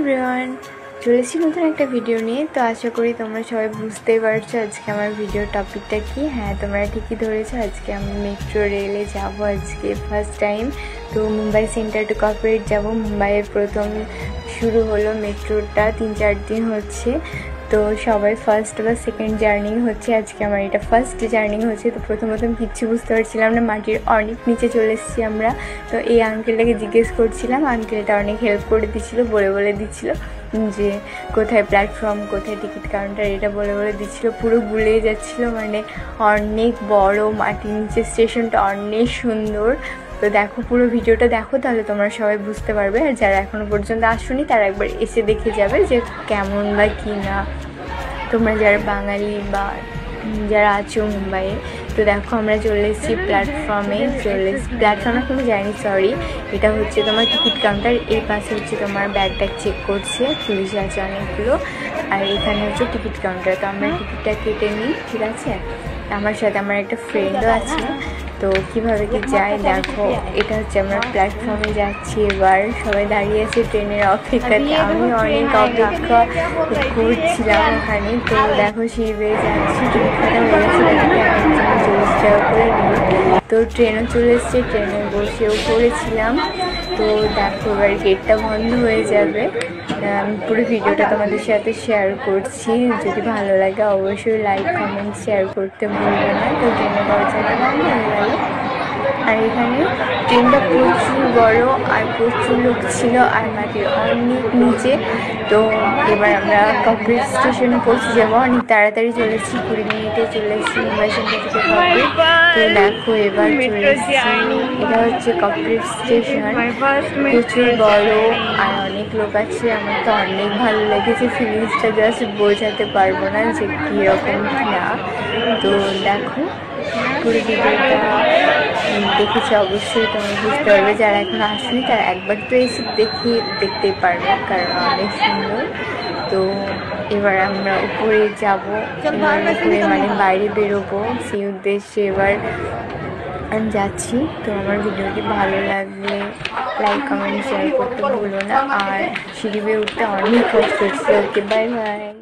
Everyone, চলে এসেছি নতুন একটা ভিডিও নিয়ে। তো আশা করি তোমরা সবাই বুঝতেই পারছো আজকে আমার ভিডিওর টপিকটা কি। হ্যাঁ, তোমরা ঠিকই ধরেছো, আজকে আমি মেট্রো রেলে যাবো আজকে ফার্স্ট টাইম। তো মুম্বাই সেন্টার টু কর্পোরেট যাবো। মুম্বাইয়ের প্রথম শুরু হলো মেট্রোটা, 3-4 দিন হচ্ছে। তো সবাই ফার্স্ট বা সেকেন্ড জার্নি হচ্ছে, আজকে আমার এটা ফার্স্ট জার্নি হচ্ছে। তো প্রথম কিচ্ছু বুঝতে পারছিলাম না, মাটির অনেক নিচে চলে এসেছি আমরা। তো এই আঙ্কেলটাকে জিজ্ঞেস করছিলাম, আঙ্কেলটা অনেক হেল্প করে দিচ্ছিলো, বলে দিচ্ছিলো যে কোথায় প্ল্যাটফর্ম, কোথায় টিকিট কাউন্টার, এটা বলে দিচ্ছিলো। পুরো গুলিয়ে যাচ্ছিলো, মানে অনেক বড় মাটির নিচে স্টেশনটা, অনেক সুন্দর। তো দেখো, পুরো ভিডিওটা দেখো, তাহলে তোমরা সবাই বুঝতে পারবে। আর যারা এখনও পর্যন্ত আসোনি তারা একবার এসে দেখে যাবে যে কেমন বা কী না। তোমরা যারা বাঙালি বা যারা আছো মুম্বাইয়ে, তো দেখো আমরা চলে এসেছি প্ল্যাটফর্মে। প্ল্যাটফর্মে কোনো যায়নি, সরি, এটা হচ্ছে তোমার টিকিট কাউন্টার। এই পাশে হচ্ছে তোমার ব্যাগ চেক করছে, পুলিশ আছে অনেকগুলো। আর এখানে হচ্ছে টিকিট কাউন্টার। তো আমরা টিকিটটা কেটে নিই, ঠিক আছে। আমার সাথে আমার একটা ফ্রেন্ডও আছে। তো কীভাবে কি যাই দেখো, এটা হচ্ছে আমরা প্ল্যাটফর্মে যাচ্ছি। এবার সবাই দাঁড়িয়ে আছে ট্রেনের অপেক্ষাতে, আমি অনেক অপেক্ষা করছিলাম ওখানে। তো দেখো সিঁড়ি বেয়ে যাচ্ছি, টিকিট কাটা হয়ে গেছে, 40 টাকা করে নিল। তো ট্রেনও চলে এসছে, ট্রেনে বসেও পড়েছিলাম। তো দেখো এবার গেটটা বন্ধ হয়ে যাবে। আমি পুরো ভিডিওটা তোমাদের সাথে শেয়ার করছি, যদি ভালো লাগে অবশ্যই লাইক কমেন্ট শেয়ার করতে ভুলবে না। তো ট্রেনের দরজাটা বন্ধ হয়ে গেল। আর এখানে ট্রেনটা প্রচুর বড় আর প্রচুর লোক ছিল, আর মাটির অনেক নিচে। তো এবার আমরা কর্পোরেট স্টেশনে পৌঁছে যাবো, অনেক তাড়াতাড়ি চলেছি, 20 মিনিটে চলে এসেছি মুম্বাই সেন্টার থেকে কর্পোরেট। তো দেখো এবার চলে এসেছি, এটা হচ্ছে কর্পোরেট স্টেশন, প্রচুর বড় আর অনেক লোক আছে। আমার তো অনেক ভালো লেগেছে, ফিলিংসটা জাস্ট বোঝাতে পারবো না যে কীরকম না। তো দেখো পুরো ভিডিওটা দেখেছি, অবশ্যই তোমরা বুঝতে পারবে। যারা এখন আসেনি তারা একবার তো এসে দেখতেই পারবে, কারণ অনেক সুন্দর। তো এবার আমরা উপরে যাবো, উপরে মানে বাইরে বেরোবো, সেই উদ্দেশ্যে এবার আমি যাচ্ছি। তো আমার ভিডিওটি ভালো লাগলে লাইক কমেন্ট শেয়ার করতে ভুলো না। আর সিঁড়ি বেয়ে উঠতে অনেক কষ্ট হচ্ছে। ওকে, বাই বাই।